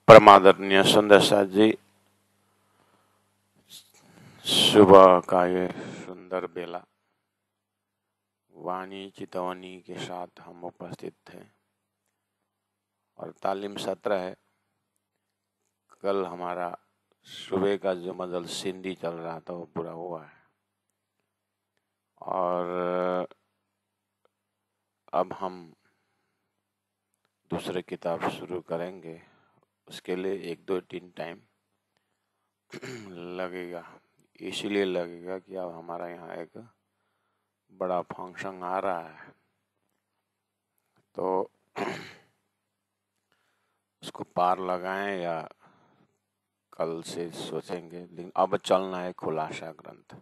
परमादरणीय सुंदर साथ जी, सुबह का ये सुंदर बेला वाणी चितवनी के साथ हम उपस्थित थे और तालीम सत्र है। कल हमारा सुबह का जो मजल सिंधी चल रहा था वो पूरा हुआ है और अब हम दूसरी किताब शुरू करेंगे। उसके लिए 1-2-3 टाइम लगेगा, इसीलिए लगेगा कि अब हमारा यहाँ एक बड़ा फंक्शन आ रहा है तो उसको पार लगाएं या कल से सोचेंगे। लेकिन अब चलना है खुलासा ग्रंथ,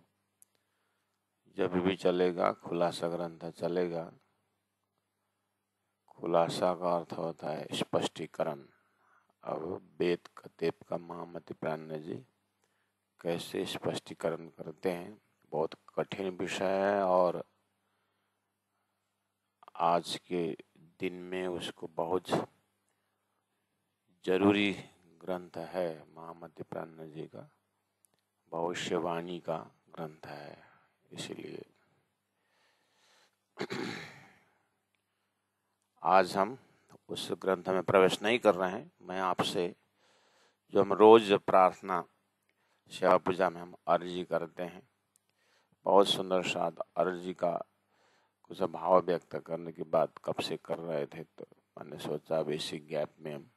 जब भी चलेगा खुलासा ग्रंथ चलेगा। खुलासा का अर्थ होता है स्पष्टीकरण। अब वेद कतेब का महामति प्राण जी कैसे स्पष्टीकरण करते हैं, बहुत कठिन विषय है और आज के दिन में उसको बहुत जरूरी ग्रंथ है। महामति प्राण जी का भविष्यवाणी का ग्रंथ है, इसलिए आज हम उस ग्रंथ में प्रवेश नहीं कर रहे हैं। मैं आपसे जो हम रोज प्रार्थना सेवा पूजा में हम अर्जी करते हैं, बहुत सुंदर साथ अर्जी का कुछ भाव व्यक्त करने की बात कब से कर रहे थे, तो मैंने सोचा अब इसी गैप में हम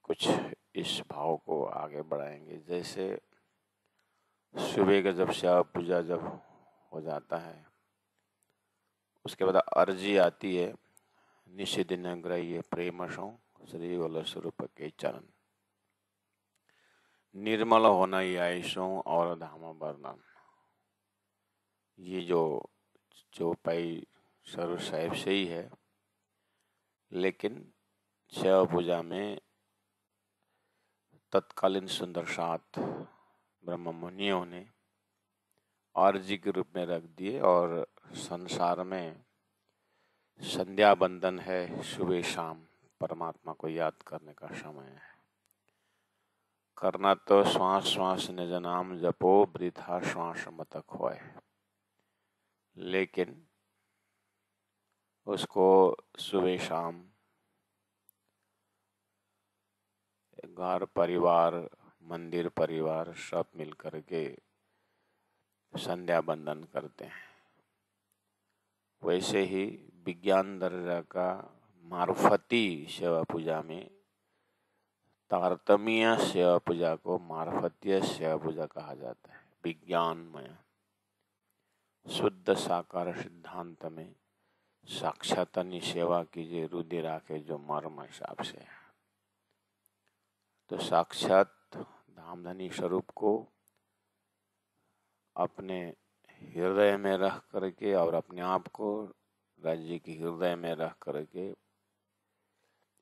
कुछ इस भाव को आगे बढ़ाएंगे। जैसे सुबह का जब सेवा पूजा जब हो जाता है उसके बाद अर्जी आती है, निषिदिन ग्रह्य प्रेमशों श्री वल्लभ स्वरूप के चरण, निर्मल होना आयुषों और धाम वर्णन। ये जो चौपाई सर्व साहिब से ही है, लेकिन सेवा पूजा में तत्कालीन सुंदर साथ ब्रह्म मुनियों ने अर्जी के रूप में रख दिए और संसार में संध्या बंदन है, सुबह शाम परमात्मा को याद करने का समय है। करना तो श्वास श्वास निज नाम जपो, वृथा श्वास मत खोए। लेकिन उसको सुबह शाम घर परिवार मंदिर परिवार सब मिल करके संध्या बंदन करते हैं। वैसे ही विज्ञान दर्जा का मार्फती सेवा पूजा में तारतम्य सेवा पूजा को मार्फतीय सेवा पूजा कहा जाता है। विज्ञानमय शुद्ध साकार सिद्धांत में साक्षातनी सेवा कीजिए रुदि राखे जो मर्म हिसाब से है। तो साक्षात धामधनी स्वरूप को अपने हृदय में रख करके और अपने आप को राज्य के हृदय में रख करके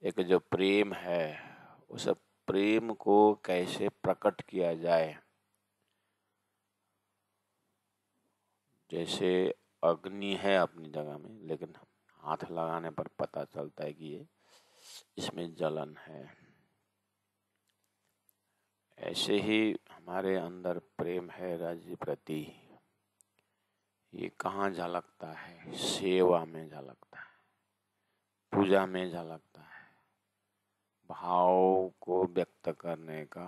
एक जो प्रेम है उस प्रेम को कैसे प्रकट किया जाए। जैसे अग्नि है अपनी जगह में, लेकिन हाथ लगाने पर पता चलता है कि ये इसमें जलन है। ऐसे ही हमारे अंदर प्रेम है राज्य प्रति। ये कहाँ झलकता है? सेवा में झलकता है, पूजा में झलकता है। भाव को व्यक्त करने का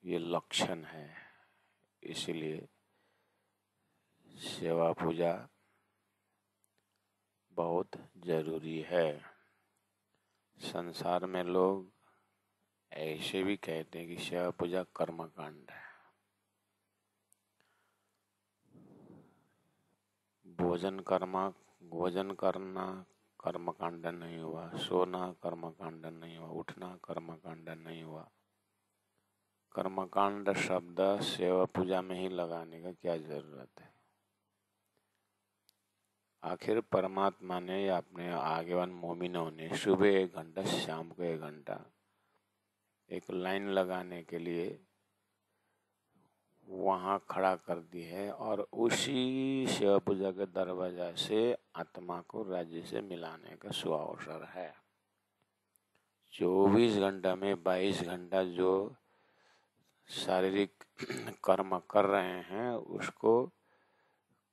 ये लक्षण है। इसीलिए सेवा पूजा बहुत जरूरी है। संसार में लोग ऐसे भी कहते हैं कि सेवा पूजा कर्मकांड है। भोजन करना कर्मकांड नहीं हुआ, सोना कर्मकांड नहीं हुआ, उठना कर्मकांड नहीं हुआ। कर्मकांड शब्द सेवा पूजा में ही लगाने का क्या जरूरत है? आखिर परमात्मा ने या अपने आगेवान मोमिनों ने सुबह 1 घंटा शाम को 1 घंटा एक लाइन लगाने के लिए वहाँ खड़ा कर दी है और उसी सेवा पूजा के दरवाजा से आत्मा को राज्य से मिलाने का सुअवसर है। 24 घंटा में 22 घंटा जो शारीरिक कर्म कर रहे हैं उसको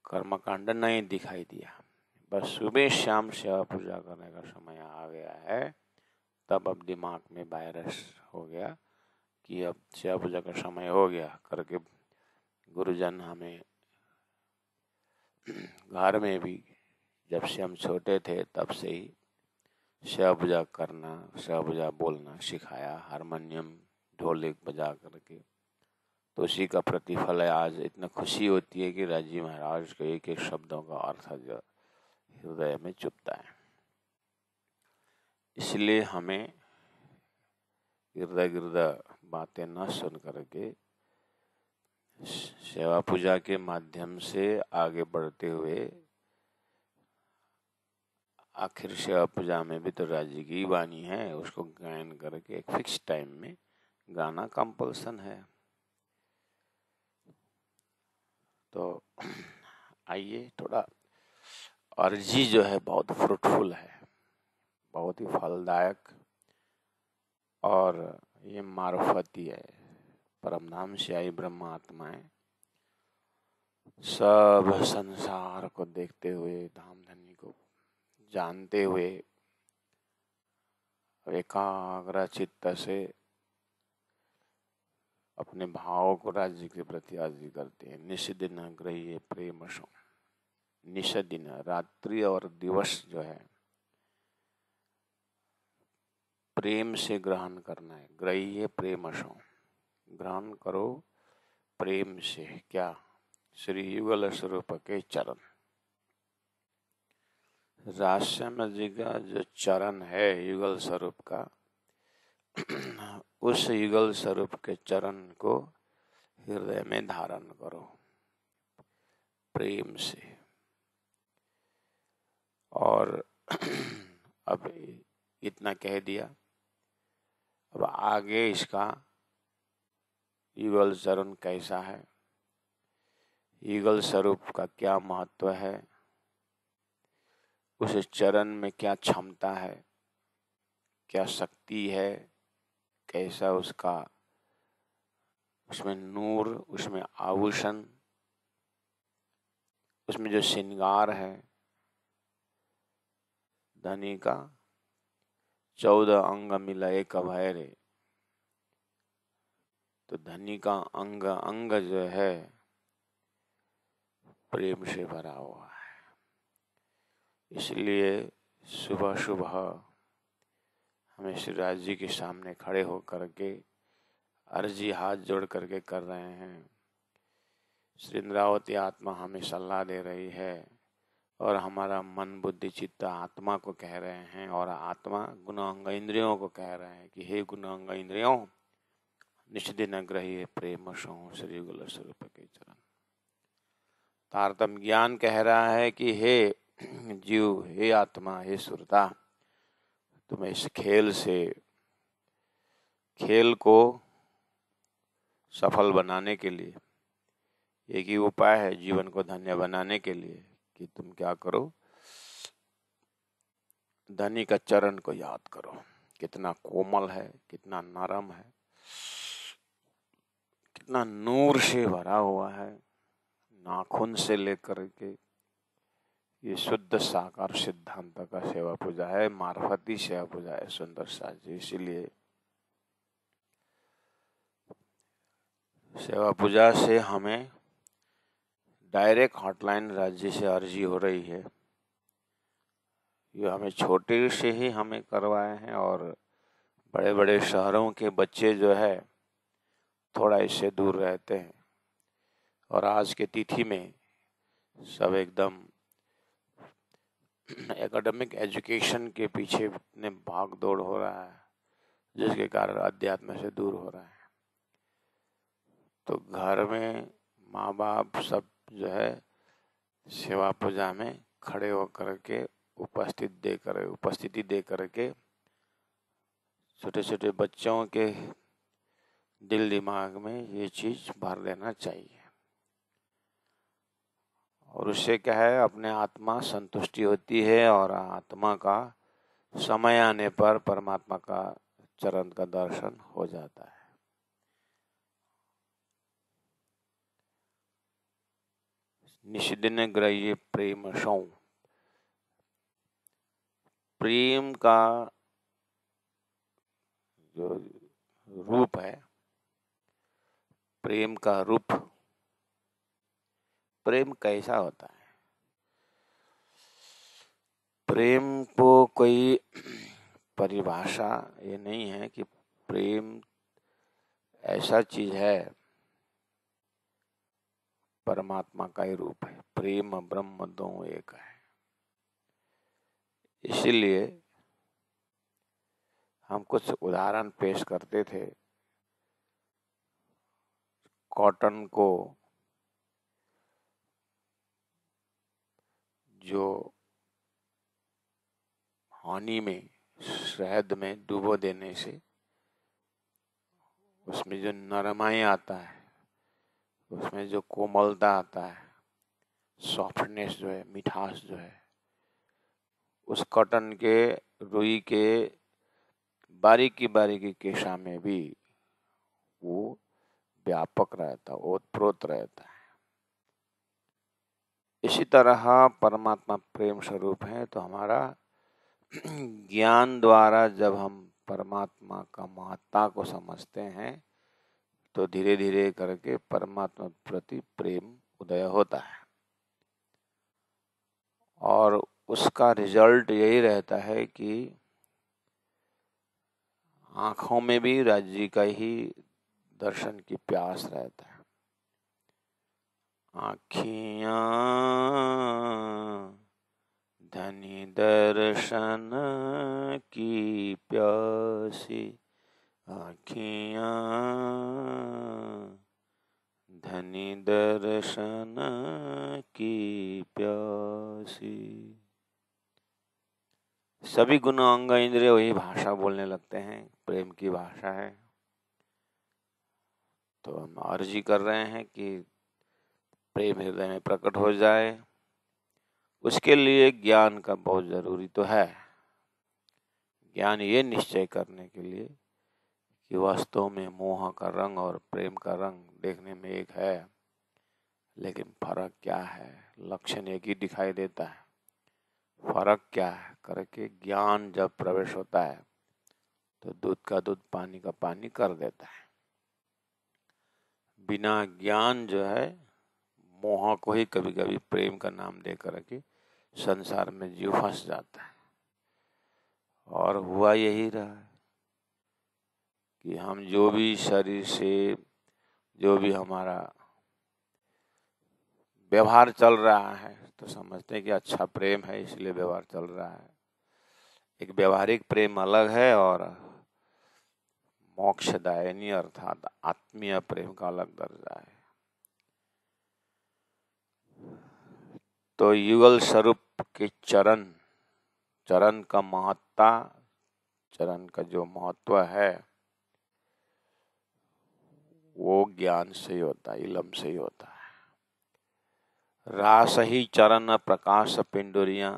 कर्मकांड नहीं दिखाई दिया। बस सुबह शाम सेवा पूजा करने का समय आ गया है, तब अब दिमाग में वायरस हो गया कि अब सेवा पूजा का समय हो गया करके गुरुजन हमें घर में भी जब से हम छोटे थे तब से ही सेवा पूजा करना, सेवा पूजा बोलना सिखाया, हारमोनियम ढोलक बजा करके। तो उसी का प्रतिफल है। आज इतना खुशी होती है कि राजी महाराज के एक एक शब्दों का अर्थ जो हृदय में चुभता है। इसलिए हमें गिरदा बातें न सुन करके सेवा पूजा के माध्यम से आगे बढ़ते हुए, आखिर सेवा पूजा में भी तो राज्य की वाणी है, उसको गायन करके एक फिक्स टाइम में गाना कंपल्सन है। तो आइए, थोड़ा अर्जी जो है बहुत फ्रूटफुल है, बहुत ही फलदायक, और ये मार्फती है। परमधाम से आई ब्रह्म आत्माएं सब संसार को देखते हुए, धाम धनी को जानते हुए एकाग्र चित्त से अपने भाव को राज्य के प्रति अर्जी करते हैं। निषदिन ग्रह्य प्रेमशो, निषदिन रात्रि और दिवस जो है प्रेम से ग्रहण करना है। ग्रह्य प्रेमशो, ग्रहण करो प्रेम से। क्या? श्री युगल स्वरूप के चरण। राजश्याम जी का जो चरण है युगल स्वरूप का, उस युगल स्वरूप के चरण को हृदय में धारण करो प्रेम से। और अब इतना कह दिया, अब आगे इसका युगल चरण कैसा है, युगल स्वरूप का क्या महत्व है, उस चरण में क्या क्षमता है, क्या शक्ति है, कैसा उसका, उसमें नूर, उसमें आभूषण, उसमें जो श्रृंगार है। धनी का 14 अंग मिला एक अभय रे। तो धनी का अंग अंग जो है प्रेम से भरा हुआ है। इसलिए सुबह सुबह हमें श्री राज जी के सामने खड़े होकर के अर्जी हाथ जोड़ करके कर रहे हैं। श्री इंद्रावती आत्मा हमें सलाह दे रही है और हमारा मन बुद्धि चित्त आत्मा को कह रहे हैं, और आत्मा गुणांग इंद्रियों को कह रहे हैं कि हे गुणांग इंद्रियों, निष्दिन ग्रही प्रेम सो श्री गुल स्वरूप के चरण। तारतम ज्ञान कह रहा है कि हे जीव, हे आत्मा, हे सुरता, तुम्हें इस खेल को सफल बनाने के लिए एक ही उपाय है, जीवन को धन्य बनाने के लिए, कि तुम क्या करो, धनी का चरण को याद करो। कितना कोमल है, कितना नरम है, कितना नूर से भरा हुआ है। नाखून से लेकर के ये शुद्ध साकार सिद्धांत का सेवा पूजा है, मार्फती सेवा पूजा है सुंदर साज जी। इसीलिए सेवा पूजा से हमें डायरेक्ट हॉटलाइन राज्य से अर्जी हो रही है। ये हमें छोटे से ही हमें करवाए हैं, और बड़े बड़े शहरों के बच्चे जो है थोड़ा इससे दूर रहते हैं। और आज के तिथि में सब एकदम एकेडमिक एजुकेशन के पीछे इतने भाग दौड़ हो रहा है, जिसके कारण अध्यात्म से दूर हो रहा है। तो घर में माँ बाप सब जो है सेवा पूजा में खड़े होकर के उपस्थिति दे करके छोटे छोटे बच्चों के दिल दिमाग में ये चीज भर देना चाहिए। और उससे क्या है, अपने आत्मा संतुष्टि होती है, और आत्मा का समय आने पर परमात्मा का चरण का दर्शन हो जाता है। निषिदिन ग्रह्य प्रेम सौ, प्रेम का जो रूप है, प्रेम का रूप, प्रेम कैसा होता है? प्रेम को कोई परिभाषा ये नहीं है कि प्रेम ऐसा चीज है, परमात्मा का ही रूप है। प्रेम ब्रह्म दो एक है। इसीलिए हम कुछ उदाहरण पेश करते थे। कॉटन को जो पानी में, शहद में डुबो देने से उसमें जो नरमाई आता है, उसमें जो कोमलता आता है, सॉफ्टनेस जो है, मिठास जो है, उस कॉटन के, रुई के बारीकी बारीकी केशा में भी वो व्यापक रहता, ओतप्रोत रहता है। इसी तरह परमात्मा प्रेम स्वरूप है। तो हमारा ज्ञान द्वारा जब हम परमात्मा का महत्ता को समझते हैं तो धीरे धीरे करके परमात्मा प्रति प्रेम उदय होता है, और उसका रिजल्ट यही रहता है कि आंखों में भी राज्य का ही दर्शन की प्यास रहता है। आँखियाँ धनी दर्शन की प्यासी, आँखियाँ धनी दर्शन की प्यासी। सभी गुण अंग इंद्रिय वही भाषा बोलने लगते हैं, प्रेम की भाषा है। तो हम अर्जी कर रहे हैं कि प्रेम हृदय में प्रकट हो जाए। उसके लिए ज्ञान का बहुत जरूरी तो है। ज्ञान ये निश्चय करने के लिए कि वास्तव में मोह का रंग और प्रेम का रंग देखने में एक है, लेकिन फर्क क्या है? लक्षण एक ही दिखाई देता है, फर्क क्या है करके ज्ञान जब प्रवेश होता है तो दूध का दूध पानी का पानी कर देता है। बिना ज्ञान जो है, मोह को ही कभी कभी प्रेम का नाम दे करके संसार में जीव फंस जाता है। और हुआ यही रहा है कि हम जो भी शरीर से जो भी हमारा व्यवहार चल रहा है तो समझते हैं कि अच्छा प्रेम है इसलिए व्यवहार चल रहा है। एक व्यवहारिक प्रेम अलग है और मोक्षदायिनी अर्थात आत्मीय प्रेम का अलग दर्जा है। तो युगल स्वरूप के चरण, चरण का महत्ता, चरण का जो महत्व है वो ज्ञान से ही होता है, इलम से ही होता है। रास ही चरण प्रकाश पिंडुरियां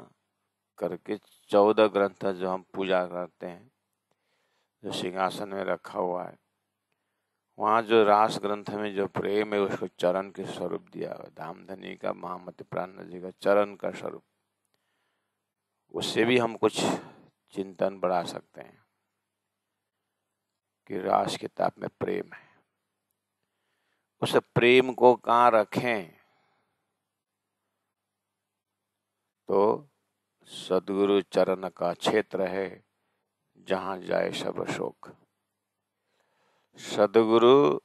करके 14 ग्रंथ जो हम पूजा करते हैं, जो सिंहासन में रखा हुआ है, वहाँ जो रास ग्रंथ में जो प्रेम है उसको चरण के स्वरूप दिया हुआ। धामधनी का महामति प्राण जी का चरण का स्वरूप, उससे भी हम कुछ चिंतन बढ़ा सकते हैं कि रास किताब में प्रेम है। उस प्रेम को कहाँ रखें? तो सदगुरु चरण का क्षेत्र है जहाँ जाए सब शोक। सदगुरु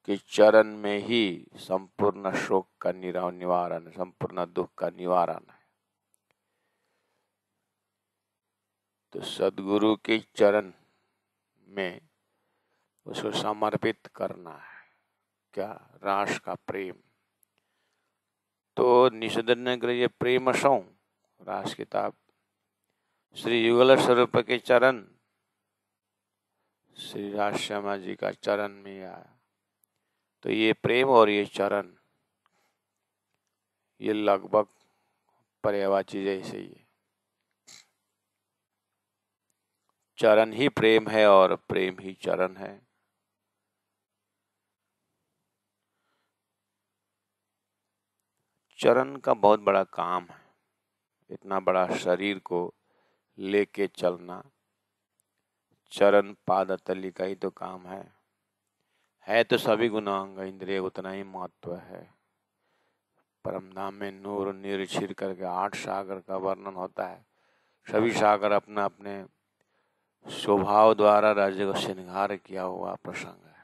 के चरण में ही संपूर्ण शोक का निवारण, संपूर्ण दुख का निवारण है। तो सदगुरु के चरण में उसको समर्पित करना है। क्या? रास का प्रेम। तो निषदन ग्रह्य प्रेम सौ, रास किताब श्री युगल स्वरूप के चरण, श्री राजश्यामा जी का चरण में आया। तो ये प्रेम और ये चरण, ये लगभग पर्यायवाची जैसे ही है। चरण ही प्रेम है और प्रेम ही चरण है। चरण का बहुत बड़ा काम है। इतना बड़ा शरीर को लेके चलना चरण पादतली का ही तो काम है तो सभी गुणांग इंद्रिय उतना ही महत्व है। परमधाम में नूर नीर छिर करके 8 सागर का वर्णन होता है। सभी सागर अपना अपने स्वभाव द्वारा राज्य को श्रृंगार किया हुआ प्रसंग है।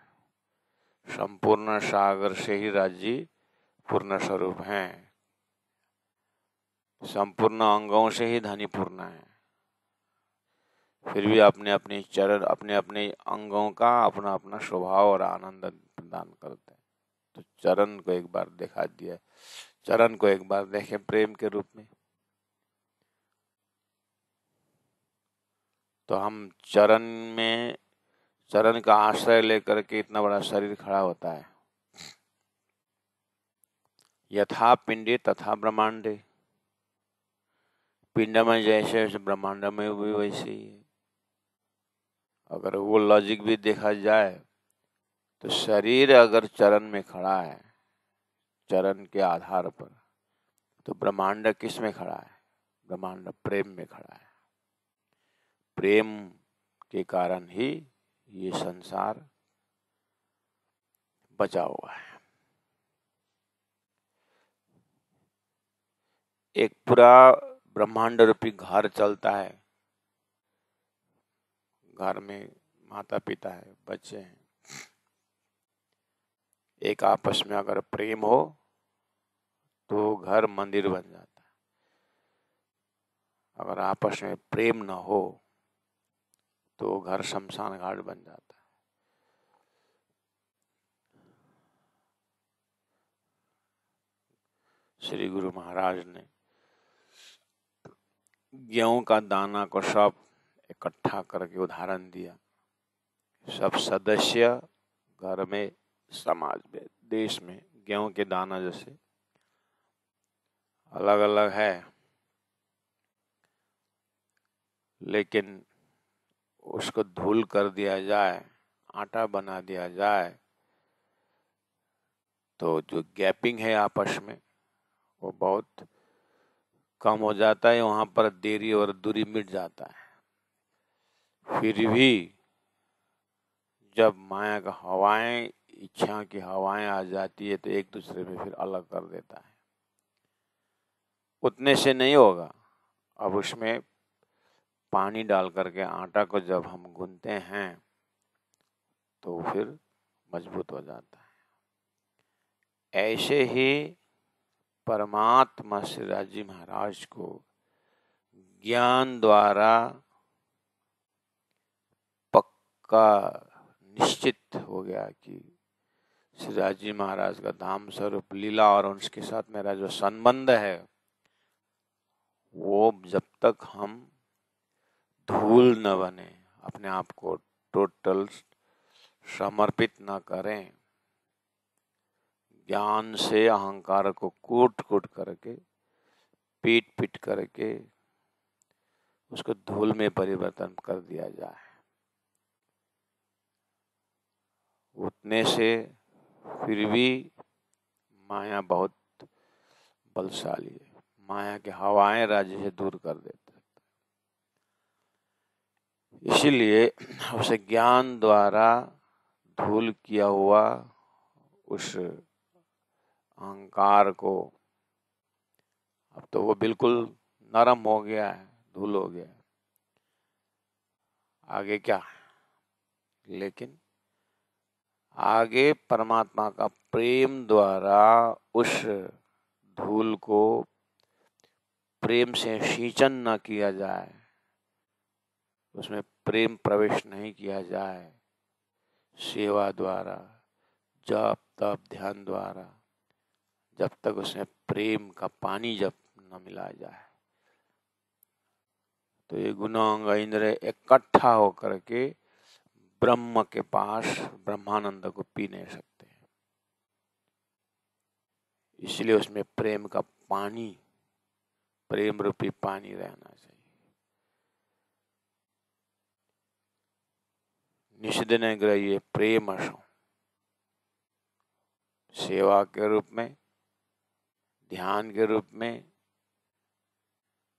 संपूर्ण सागर से ही राज्य पूर्ण स्वरूप है। संपूर्ण अंगों से ही धनी पूर्ण है। फिर भी अपने अपने चरण अपने अपने अंगों का अपना अपना स्वभाव और आनंद प्रदान करते हैं। तो चरण को एक बार दिखा दिया, चरण को एक बार देखें प्रेम के रूप में। तो हम चरण का आश्रय लेकर के इतना बड़ा शरीर खड़ा होता है। यथा पिंडे तथा ब्रह्मांडे, पिंड में जैसे ब्रह्मांड में भी वैसे ही है। अगर वो लॉजिक भी देखा जाए तो शरीर अगर चरण में खड़ा है, चरण के आधार पर, तो ब्रह्मांड किस में खड़ा है? ब्रह्मांड प्रेम में खड़ा है। प्रेम के कारण ही ये संसार बचा हुआ है। एक पूरा ब्रह्मांड रूपी घर चलता है। घर में माता पिता है, बच्चे हैं। एक आपस में अगर प्रेम हो तो घर मंदिर बन जाता है। अगर आपस में प्रेम न हो तो घर शमशान घाट बन जाता है। श्री गुरु महाराज ने गेहूं का दाना को सब इकट्ठा करके उदाहरण दिया। सब सदस्य घर में, समाज में, देश में गेहूं के दाना जैसे अलग अलग है, लेकिन उसको धूल कर दिया जाए, आटा बना दिया जाए, तो जो गैपिंग है आपस में वो बहुत कम हो जाता है। वहां पर देरी और दूरी मिट जाता है। फिर भी जब माया का हवाएं, इच्छा की हवाएं आ जाती है तो एक दूसरे में फिर अलग कर देता है। उतने से नहीं होगा। अब उसमें पानी डाल करके आटा को जब हम गूंथते हैं तो फिर मजबूत हो जाता है। ऐसे ही परमात्मा श्री राजी महाराज को ज्ञान द्वारा पक्का निश्चित हो गया कि श्री राजी महाराज का धाम स्वरूप लीला और उसके साथ मेरा जो संबंध है, वो जब तक हम धूल न बने, अपने आप को टोटल समर्पित न करें, ज्ञान से अहंकार को कूट कूट करके, पीट पीट करके उसको धूल में परिवर्तन कर दिया जाए, उतने से फिर भी माया बहुत बलशाली है। माया के हवाएं राज्य से दूर कर देते। इसीलिए उसे ज्ञान द्वारा धूल किया हुआ उस अहंकार को, अब तो वो बिल्कुल नरम हो गया है, धूल हो गया है। आगे क्या? लेकिन आगे परमात्मा का प्रेम द्वारा उस धूल को प्रेम से सिंचन न किया जाए, उसमें प्रेम प्रवेश नहीं किया जाए, सेवा द्वारा, जप तप ध्यान द्वारा, जब तक उसमें प्रेम का पानी जब न मिलाया जाए, तो ये गुणांग इंद्र इकट्ठा होकर के ब्रह्म के पास ब्रह्मानंद को पी नहीं सकते। इसलिए उसमें प्रेम का पानी, प्रेम रूपी पानी रहना चाहिए। निषिद्धने ग्रह्य प्रेम सेवा के रूप में, ध्यान के रूप में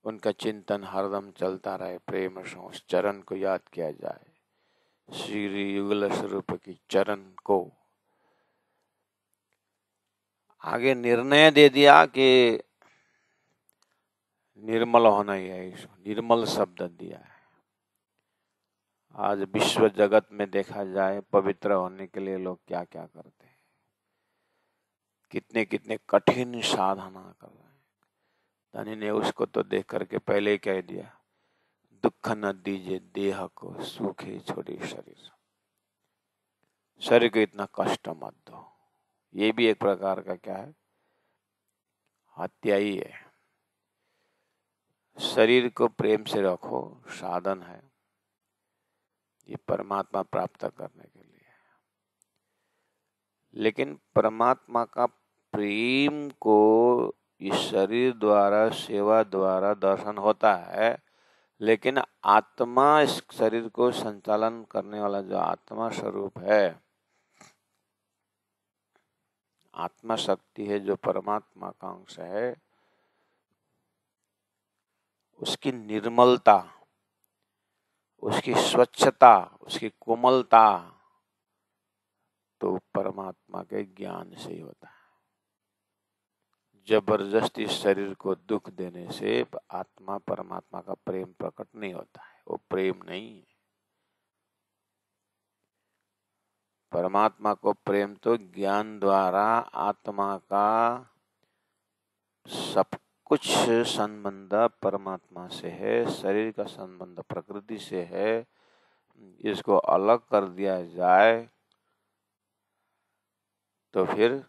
उनका चिंतन हरदम चलता रहे। प्रेम उस चरण को याद किया जाए, श्री युगल स्वरूप की चरण को। आगे निर्णय दे दिया कि निर्मल होना ही है, निर्मल शब्द दिया है। आज विश्व जगत में देखा जाए पवित्र होने के लिए लोग क्या क्या करते हैं, कितने कितने कठिन साधना कर रहे हैं। धनी ने उसको तो देख करके पहले ही कह दिया, दुख न दीजिए देह को, सूखे छोड़े शरीर, शरीर को इतना कष्ट मत दो। ये भी एक प्रकार का क्या है, हत्या ही है। शरीर को प्रेम से रखो, साधन है ये परमात्मा प्राप्त करने के लिए। लेकिन परमात्मा का प्रेम को इस शरीर द्वारा, सेवा द्वारा दर्शन होता है, लेकिन आत्मा इस शरीर को संचालन करने वाला जो आत्मा स्वरूप है, आत्मा शक्ति है जो परमात्मा का अंश है, उसकी निर्मलता, उसकी स्वच्छता, उसकी कोमलता तो परमात्मा के ज्ञान से ही होता है। जबरदस्ती शरीर को दुख देने से आत्मा परमात्मा का प्रेम प्रकट नहीं होता है, वो प्रेम नहीं है। परमात्मा को प्रेम तो ज्ञान द्वारा आत्मा का सब कुछ संबंध परमात्मा से है, शरीर का संबंध प्रकृति से है। इसको अलग कर दिया जाए तो फिर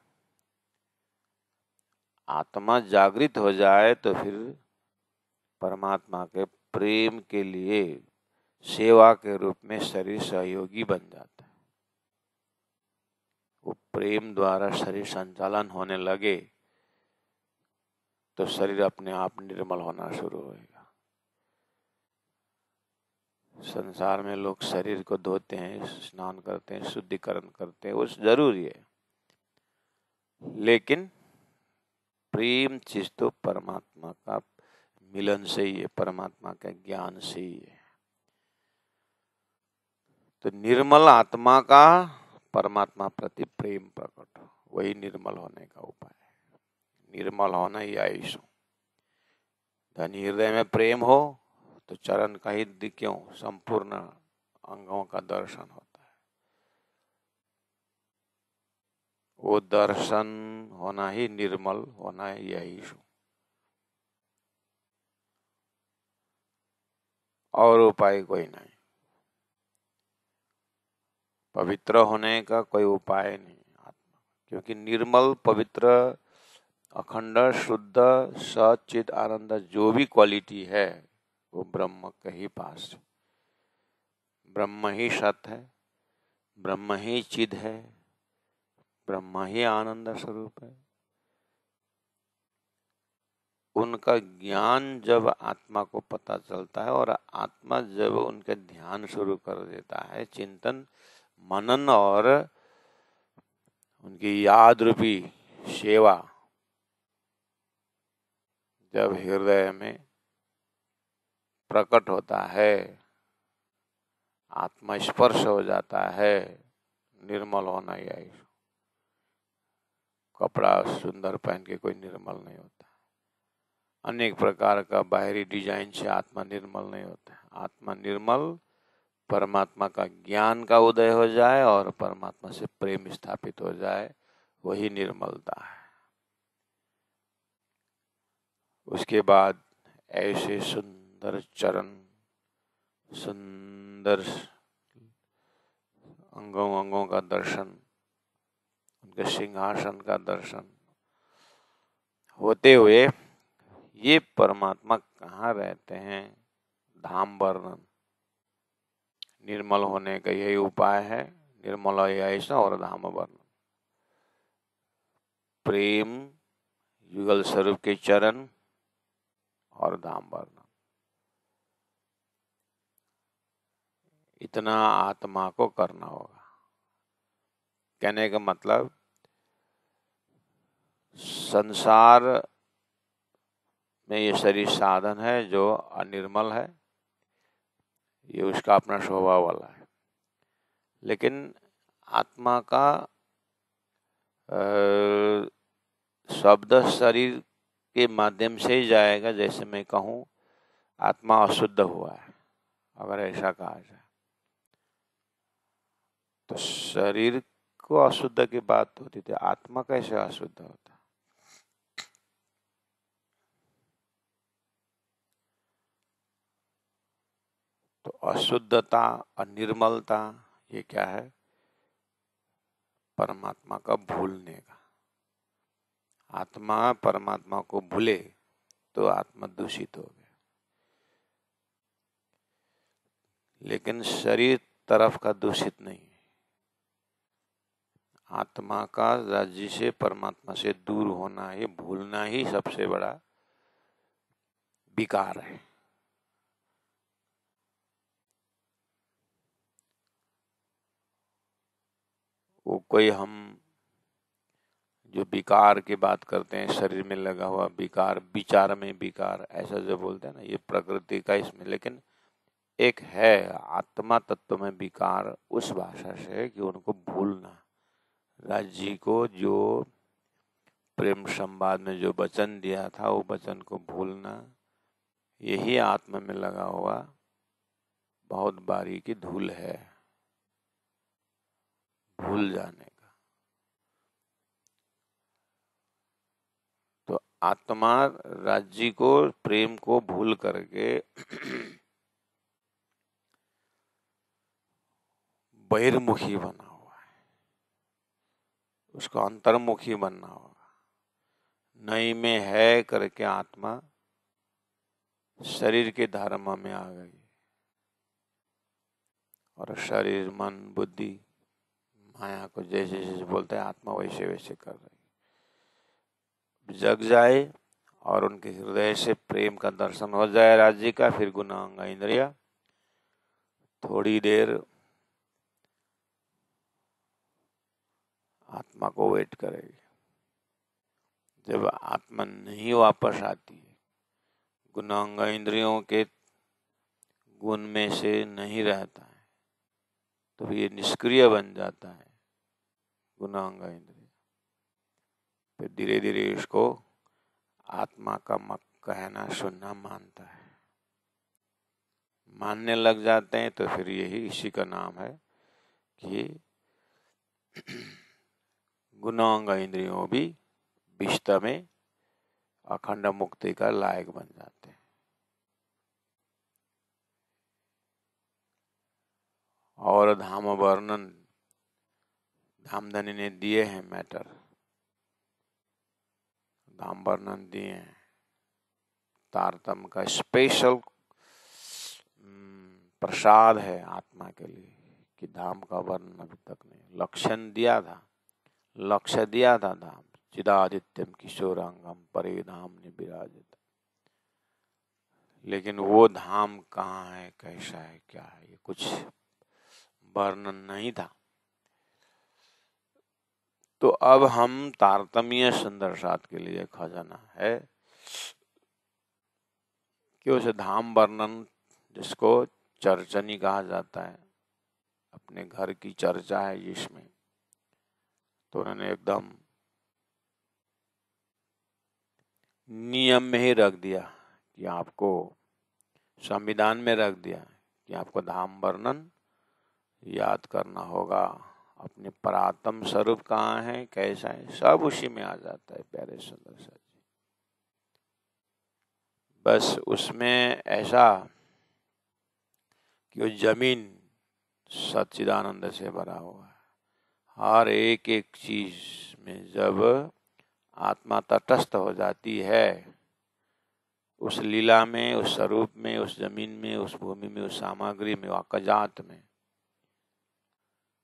आत्मा जागृत हो जाए तो फिर परमात्मा के प्रेम के लिए सेवा के रूप में शरीर सहयोगी बन जाता है। वो प्रेम द्वारा शरीर संचालन होने लगे तो शरीर अपने आप निर्मल होना शुरू होगा। संसार में लोग शरीर को धोते हैं, स्नान करते हैं, शुद्धिकरण करते हैं, वो जरूरी है, लेकिन प्रेम चीज तो परमात्मा का मिलन से ही है, परमात्मा के ज्ञान से ही है। तो निर्मल आत्मा का परमात्मा प्रति प्रेम प्रकट हो, वही निर्मल होने का उपाय है। निर्मल होना ही आयुष। धनी हृदय में प्रेम हो तो चरण का ही क्यों, संपूर्ण अंगों का दर्शन होता है। वो दर्शन होना ही निर्मल होना ही आयुष। और उपाय कोई नहीं, पवित्र होने का कोई उपाय नहीं आत्मा, क्योंकि निर्मल, पवित्र, अखंड, शुद्ध, सचिद, आनंद जो भी क्वालिटी है वो ब्रह्म के ही पास है। ब्रह्म ही सत है, ब्रह्म ही चिद है, ब्रह्म ही आनंद स्वरूप है। उनका ज्ञान जब आत्मा को पता चलता है और आत्मा जब उनके ध्यान शुरू कर देता है, चिंतन मनन और उनकी याद रूपी सेवा जब हृदय में प्रकट होता है, आत्मा स्पर्श हो जाता है, निर्मल होना ही है। कपड़ा सुंदर पहन के कोई निर्मल नहीं होता, अनेक प्रकार का बाहरी डिजाइन से आत्मा निर्मल नहीं होता। आत्मा निर्मल, परमात्मा का ज्ञान का उदय हो जाए और परमात्मा से प्रेम स्थापित हो जाए, वही निर्मलता है। उसके बाद ऐसे सुंदर चरण, सुंदर अंगों अंगों का दर्शन, उनके सिंहासन का दर्शन होते हुए ये परमात्मा कहाँ रहते हैं, धाम वर्णन। निर्मल होने का यही उपाय है, निर्मल ऐसा और धाम वर्णन। प्रेम युगल स्वरूप के चरण और धाम वर्णन, इतना आत्मा को करना होगा। कहने का मतलब संसार में ये शरीर साधन है जो अनिर्मल है, ये उसका अपना स्वभाव वाला है। लेकिन आत्मा का शब्द शरीर के माध्यम से ही जाएगा। जैसे मैं कहूँ आत्मा अशुद्ध हुआ है, अगर ऐसा कहा जाए तो शरीर को अशुद्ध की बात होती थी, आत्मा कैसे अशुद्ध होता? तो अशुद्धता, अनिर्मलता, ये क्या है? परमात्मा का भूलने का। आत्मा परमात्मा को भूले तो आत्मा दूषित हो गया। लेकिन शरीर तरफ का दूषित नहीं है। आत्मा का राज्य से, परमात्मा से दूर होना, ये भूलना ही सबसे बड़ा विकार है। वो कोई हम जो विकार की बात करते हैं, शरीर में लगा हुआ विकार, विचार में विकार, ऐसा जो बोलते हैं ना, ये प्रकृति का इसमें। लेकिन एक है आत्मा तत्व में विकार उस भाषा से कि उनको भूलना। राज्य को जो प्रेम संवाद में जो वचन दिया था, वो वचन को भूलना, यही आत्मा में लगा हुआ बहुत बारीकी धूल है, भूल जाने का। तो आत्मा राज्य को, प्रेम को भूल करके बहिर्मुखी बना हुआ है, उसको अंतर्मुखी बनना होगा। नहीं में है करके आत्मा शरीर के धर्म में आ गई और शरीर, मन, बुद्धि, माया को जैसे जैसे बोलते हैं आत्मा वैसे वैसे कर रही। जग जाए और उनके हृदय से प्रेम का दर्शन हो जाए राज्य का, फिर गुणांग इंद्रिया थोड़ी देर आत्मा को वेट करेगी। जब आत्मा नहीं वापस आती है, गुणांग इंद्रियों के गुण में से नहीं रहता है, तो ये निष्क्रिय बन जाता है गुणांग इंद्रिय। फिर धीरे धीरे इसको आत्मा का कहना सुनना मानता है। मानने लग जाते हैं तो फिर यही इसी का नाम है कि गुणांग इंद्रियों भी विष्ट में अखंड मुक्ति का लायक बन जाते हैं। और धाम वर्णन धामधनी ने दिए हैं मैटर, धाम वर्णन दिए हैं। तारतम्य का स्पेशल प्रसाद है आत्मा के लिए कि धाम का वर्णन अभी तक नहीं। लक्षण दिया था, लक्ष्य दिया था धाम, चिदादित्यम किशोरांगम परे धाम ने विराजित। लेकिन वो धाम कहाँ है, कैसा है, क्या है, ये कुछ वर्णन नहीं था। तो अब हम तारतम्य संदर्शात के लिए खजाना है कि उसे धाम वर्णन, जिसको चर्चनी कहा जाता है, अपने घर की चर्चा है जिसमें, तो उन्होंने एकदम नियम में ही रख दिया कि आपको, संविधान में रख दिया कि आपको धाम वर्णन याद करना होगा। अपने परात्म स्वरूप कहाँ है, कैसा है, सब उसी में आ जाता है प्यारे सुंदर सा जी। बस उसमें ऐसा कि वो जमीन सच्चिदानंद से भरा हुआ है। हर एक एक चीज में जब आत्मा तटस्थ हो जाती है, उस लीला में, उस स्वरूप में, उस जमीन में, उस भूमि में, उस सामग्री में, वाकजात में,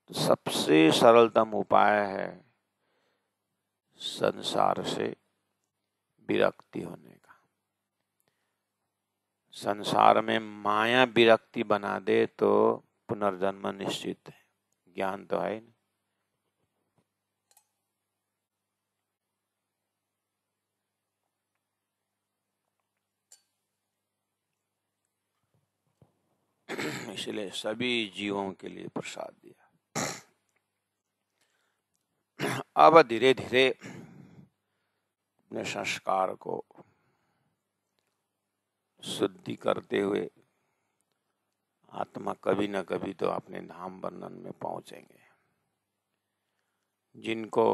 तो सबसे सरलतम उपाय है संसार से विरक्ति होने का। संसार में माया विरक्ति बना दे तो पुनर्जन्म निश्चित है, ज्ञान तो है नहीं। इसलिए सभी जीवों के लिए प्रसाद दिया। अब धीरे धीरे अपने संस्कार को शुद्धि करते हुए आत्मा कभी न कभी तो अपने धाम वर्णन में पहुंचेंगे। जिनको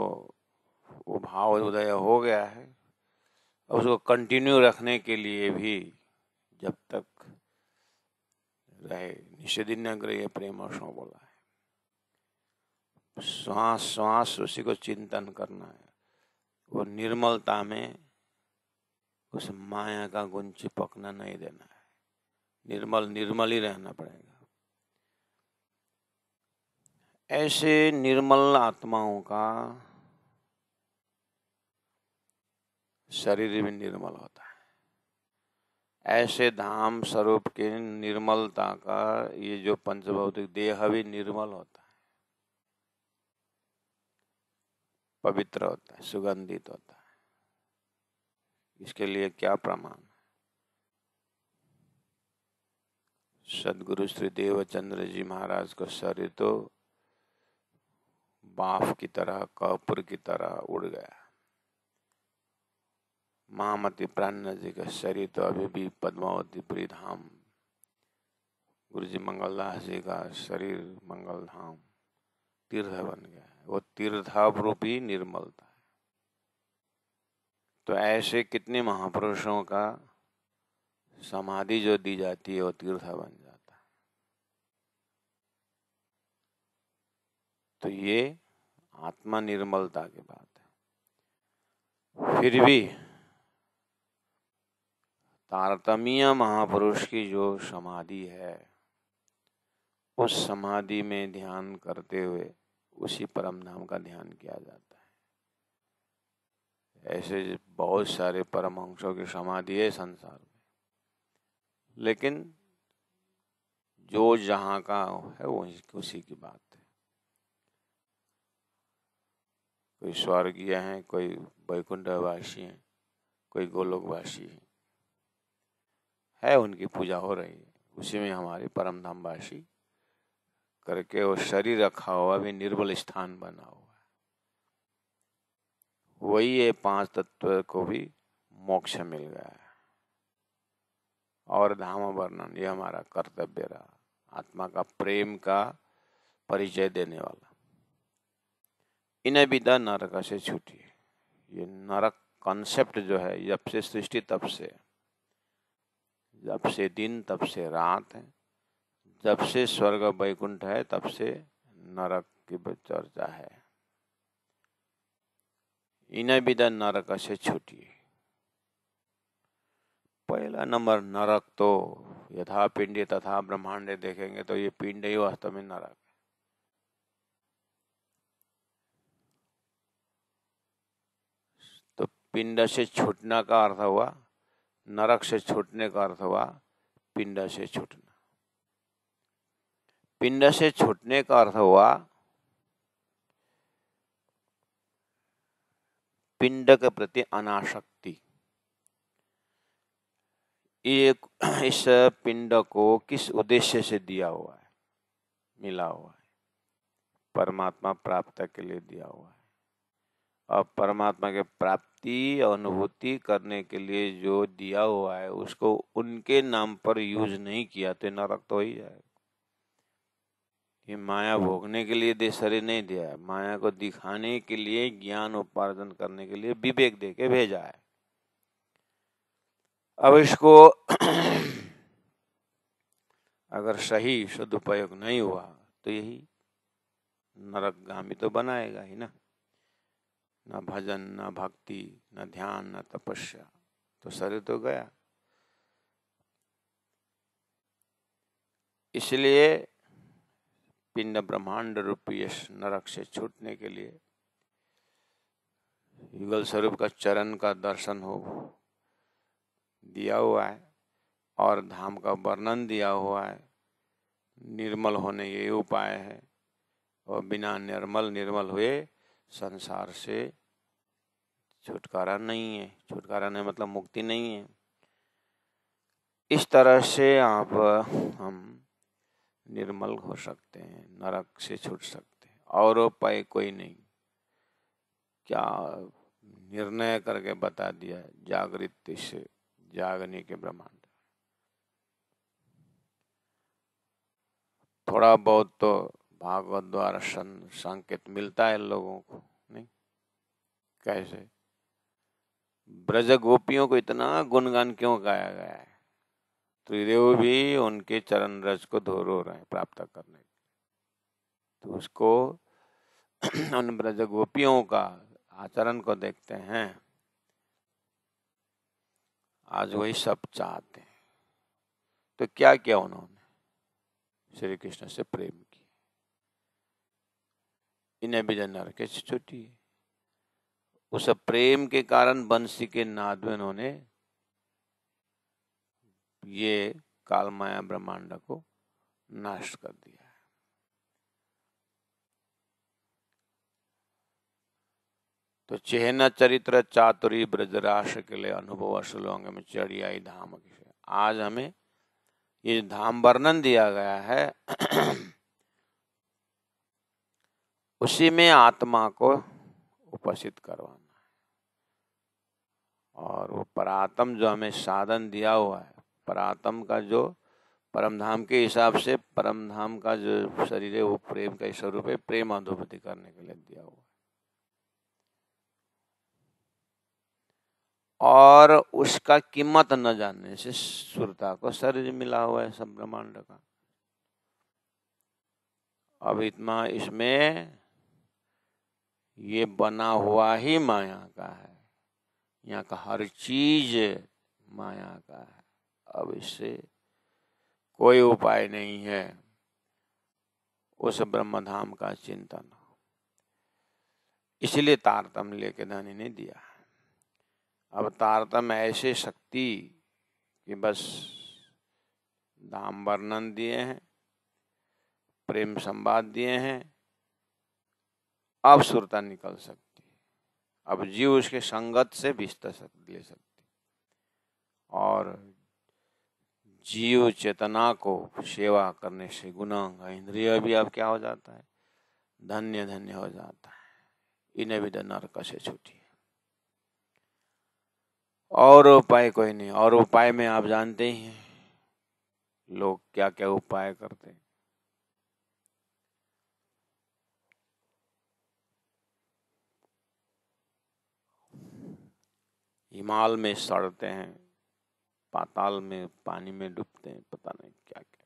वो भाव उदय हो गया है, उसको कंटिन्यू रखने के लिए भी जब तक रहे, निषेधिन्यग्रह प्रेम सो बोला है, श्वास श्वास उसी को चिंतन करना है। वो निर्मलता में उस माया का गुण चिपकना नहीं देना है, निर्मल निर्मल ही रहना पड़ेगा। ऐसे निर्मल आत्माओं का शरीर भी निर्मल होता है। ऐसे धाम स्वरूप के निर्मलता का ये जो पंचभौतिक देह भी निर्मल होता है, पवित्र होता है, सुगंधित होता है। इसके लिए क्या प्रमाण? सदगुरु श्री देवचंद्र जी महाराज का शरीर तो बाफ की तरह, कपूर की तरह उड़ गया। महामती प्राण जी का शरीर तो अभी भी पद्मावतीपुरी धाम, गुरु जी मंगलदास जी का शरीर मंगल धाम तीर्थ बन गया है। वो तीर्थारूपी निर्मलता है। तो ऐसे कितने महापुरुषों का समाधि जो दी जाती है वो तीर्थ बन जाता है। तो ये आत्मा निर्मलता की बात है। फिर भी तारतम्य महापुरुष की जो समाधि है, उस समाधि में ध्यान करते हुए उसी परम धाम का ध्यान किया जाता है। ऐसे बहुत सारे परमहंसों की समाधि है संसार में, लेकिन जो जहाँ का है वो उसी की बात है। कोई स्वर्गीय हैं, कोई वैकुंठवासी हैं, कोई गोलोकवासी है, उनकी पूजा हो रही है। उसी में हमारे परम धामवासी करके वो शरीर रखा हुआ भी निर्बल स्थान बना हुआ है। वही ये 5 तत्व को भी मोक्ष मिल गया है। और धाम वर्णन ये हमारा कर्तव्य रहा, आत्मा का प्रेम का परिचय देने वाला। इन्हें विदा नरक से छूटिए। ये नरक कॉन्सेप्ट जो है, जब से सृष्टि तब से, जब से दिन तब से रात है, जब से स्वर्ग वैकुंठ है तब से नरक की चर्चा है। इन्हें विदा नरक से छूटिए। पहला नंबर नरक तो यथा पिंडे तथा ब्रह्मांडे देखेंगे तो ये पिंड ही वास्तव में नरक है। तो पिंड से छूटना का अर्थ हुआ, नरक से छूटने का अर्थ हुआ पिंड से छूटना। पिंड से छूटने का अर्थ हुआ पिंड के प्रति अनासक्ति। एक इस पिंड को किस उद्देश्य से दिया हुआ है, मिला हुआ है? परमात्मा प्राप्ति के लिए दिया हुआ है। और परमात्मा के प्राप्ति अनुभूति करने के लिए जो दिया हुआ है उसको उनके नाम पर यूज नहीं किया तो नरक तो ही जाएगा। ये माया भोगने के लिए दे शरीर नहीं दिया है, माया को दिखाने के लिए, ज्ञान उपार्जन करने के लिए विवेक दे के भेजा है। अब इसको अगर सही सदुपयोग नहीं हुआ तो यही नरकगामी तो बनाएगा ही ना। न भजन, न भक्ति, न ध्यान, न तपस्या, तो शरीर तो गया। इसलिए पिंड ब्रह्मांड रूपी नरक से छूटने के लिए युगल स्वरूप का चरण का दर्शन हो दिया हुआ है और धाम का वर्णन दिया हुआ है। निर्मल होने ये उपाय है, और बिना निर्मल हुए संसार से छुटकारा नहीं है। छुटकारा नहीं मतलब मुक्ति नहीं है। इस तरह से आप हम निर्मल हो सकते हैं, नरक से छूट सकते हैं, और उपाय कोई नहीं। क्या निर्णय करके बता दिया, जागृति से जागने के ब्रह्मांड। थोड़ा बहुत तो भागवत द्वारा संकेत मिलता है लोगों को, नहीं? कैसे ब्रज गोपियों को इतना गुणगान क्यों गाया गया है? त्रिदेव भी उनके चरण रज को धो रहे हैं प्राप्त करने, तो उसको उन ब्रज गोपियों का आचरण को देखते हैं, आज वही सब चाहते हैं। तो क्या किया उन्होंने? श्री कृष्ण से प्रेम किया। इन्हें भी नरक की छुट्टी है। उस प्रेम के कारण बंसी के नाद में उन्होंने ये काल माया ब्रह्मांड को नाश कर दिया है। तो चेहना चरित्र चातुरी ब्रजराश के लिए अनुभव असुलोंग में चढ़ियाई धाम की। आज हमें ये धाम वर्णन दिया गया है उसी में आत्मा को उपस्थित करवाना है, और वो परात्म जो हमें साधन दिया हुआ है, परात्म का जो परम धाम के हिसाब से परम धाम का जो शरीर है वो प्रेम का स्वरूप है, प्रेम अनुभूति करने के लिए दिया हुआ है। और उसका कीमत न जानने से सुरता को शरीर मिला हुआ है सब ब्रह्मांड का। अब इतना इसमें ये बना हुआ ही माया का है, यहाँ का हर चीज माया का है। अब इससे कोई उपाय नहीं है उस ब्रह्मधाम का चिंतन। इसलिए तारतम्य लेके धनी ने दिया। अब तारतम्य ऐसे शक्ति कि बस धाम वर्णन दिए हैं, प्रेम संवाद दिए हैं, अब सुरता निकल सकती है। अब जीव उसके संगत से विस्तार ले सकती, और जीव चेतना को सेवा करने से गुणांग इंद्रिय भी अब क्या हो जाता है, धन्य धन्य हो जाता है। इन्हें भी नरक से छूटी है। और उपाय कोई नहीं। और उपाय में आप जानते ही हैं लोग क्या क्या उपाय करते हैं। हिमाल में सड़ते हैं, पाताल में पानी में डूबते हैं, पता नहीं क्या क्या,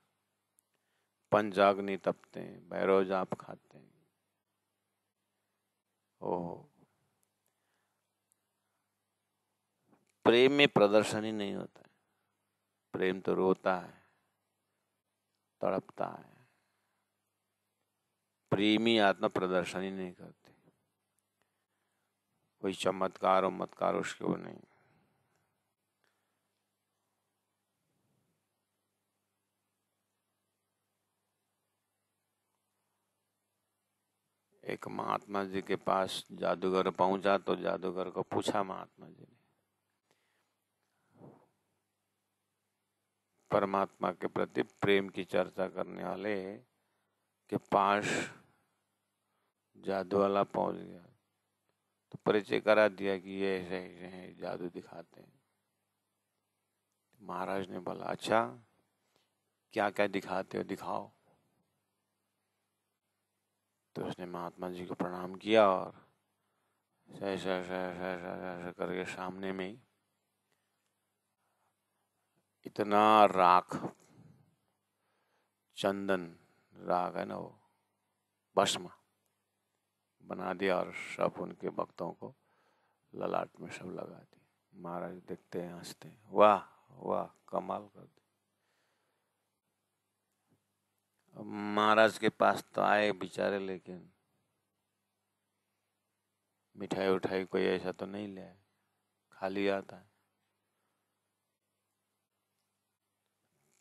पंचाग्नि तपते हैं, भैरव जाप खाते हैं। ओह, प्रेम में प्रदर्शन ही नहीं होता है। प्रेम तो रोता है, तड़पता है। प्रेमी आत्मा प्रदर्शन ही नहीं करते, कोई चमत्कार और मत्कार उसके वो नहीं। एक महात्मा जी के पास जादूगर पहुंचा तो जादूगर को पूछा महात्मा जी ने, परमात्मा के प्रति प्रेम की चर्चा करने वाले के पास जादू वाला पहुंच गया, तो परिचय करा दिया कि ये ऐसे ऐसे हैं, जादू दिखाते हैं। महाराज ने बोला, अच्छा क्या क्या दिखाते हो, दिखाओ। तो उसने महात्मा जी को प्रणाम किया और ऐसा ऐसा ऐसा ऐसा ऐसा करके सामने में ही इतना राख, चंदन राख है ना, वो भस्म बना दिया और सब उनके भक्तों को ललाट में सब लगा दिया। महाराज देखते हैं, हंसते हैं, वाह वाह कमाल कर दिया। अब महाराज के पास तो आए बेचारे, लेकिन मिठाई उठाई कोई ऐसा तो नहीं ले आए, खाली आता है।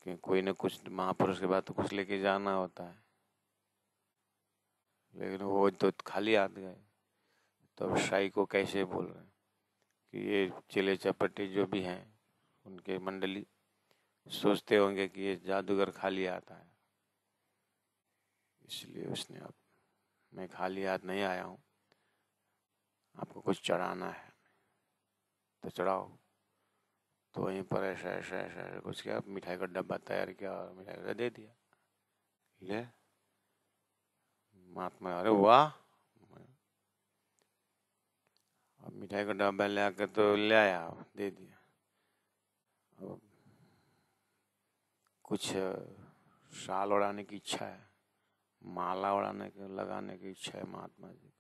कि कोई न कुछ महापुरुष के बाद तो कुछ लेके जाना होता है, लेकिन वो तो खाली हाथ गए। तो अब शाही को कैसे बोल रहे हैं कि ये चेले चपटे जो भी हैं उनके मंडली सोचते होंगे कि ये जादूगर खाली हाथ आया, इसलिए उसने, अब मैं खाली हाथ नहीं आया हूँ, आपको कुछ चढ़ाना है तो चढ़ाओ। तो वहीं पर ऐसा ऐसा ऐसा कुछ किया, मिठाई का डब्बा तैयार किया और मिठाई का दे दिया। ले महात्मा, अरे वाह, अब मिठाई का डब्बा ले आकर तो ले आया, दे दिया। अब कुछ शाल उड़ाने की इच्छा है, माला उड़ाने के लगाने की इच्छा है महात्मा जी को।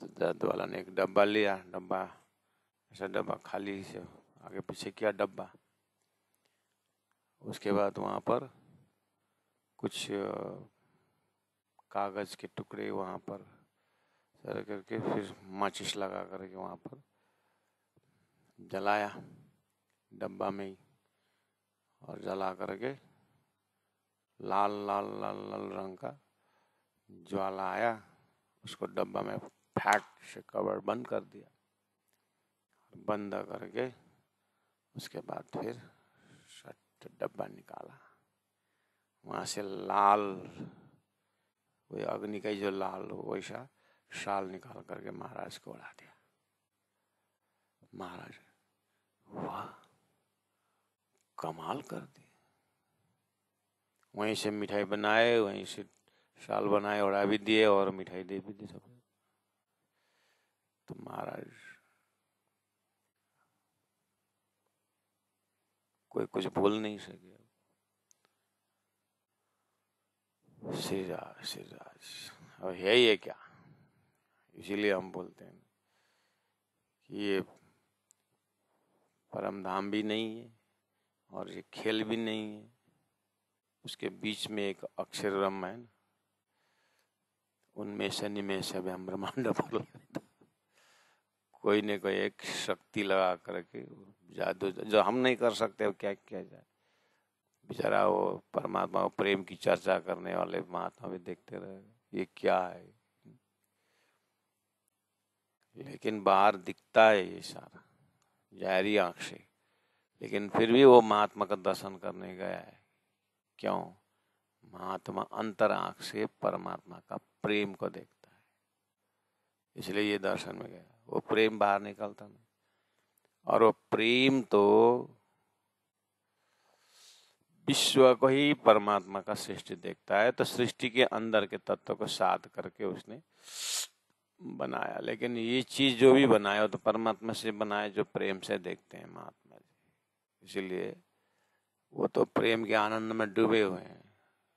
तो जादू वाला ने एक डब्बा लिया, डब्बा ऐसा डब्बा खाली से आगे पीछे किया डब्बा। उसके बाद वहाँ पर कुछ कागज के टुकड़े वहाँ पर सर करके फिर माचिस लगा करके वहाँ पर जलाया डब्बा में ही, और जला करके लाल लाल लाल लाल रंग का ज्वाला आया, उसको डब्बा में फैक से कवर बंद कर दिया। बंद करके उसके बाद फिर सट डब्बा निकाला, वहाँ से लाल, वही अग्नि का जो लाल वैसा शाल निकाल करके महाराज को उड़ा दिया। महाराज वाह, कमाल कर दी। वहीं से मिठाई बनाए, वहीं से शाल बनाए, उड़ा भी दिए और मिठाई दे भी दी सब। तो महाराज कोई कुछ बोल नहीं सके। श्रीराज श्रीराज, अब है ये क्या, इसीलिए हम बोलते हैं कि ये परम धाम भी नहीं है और ये खेल भी नहीं है, उसके बीच में एक अक्षर ब्रह्म है, उनमें से निमेष हम ब्रह्मांड पर कोई न कोई एक शक्ति लगा करके जादू जो हम नहीं कर सकते वो क्या किया जाए। बेचारा वो परमात्मा प्रेम की चर्चा करने वाले महात्मा भी देखते रहे ये क्या है, लेकिन बाहर दिखता है ये सारा जाहरी आंख से, लेकिन फिर भी वो महात्मा का दर्शन करने गया है। क्यों? महात्मा अंतर आंख से परमात्मा का प्रेम को देखता है, इसलिए ये दर्शन में गया। वो प्रेम बाहर निकलता नहीं, और वो प्रेम तो विश्व को ही परमात्मा का सृष्टि देखता है, तो सृष्टि के अंदर के तत्व को साध करके उसने बनाया। लेकिन ये चीज जो भी बनाया तो परमात्मा से बनाया, जो प्रेम से देखते हैं महात्मा जी, इसीलिए वो तो प्रेम के आनंद में डूबे हुए हैं।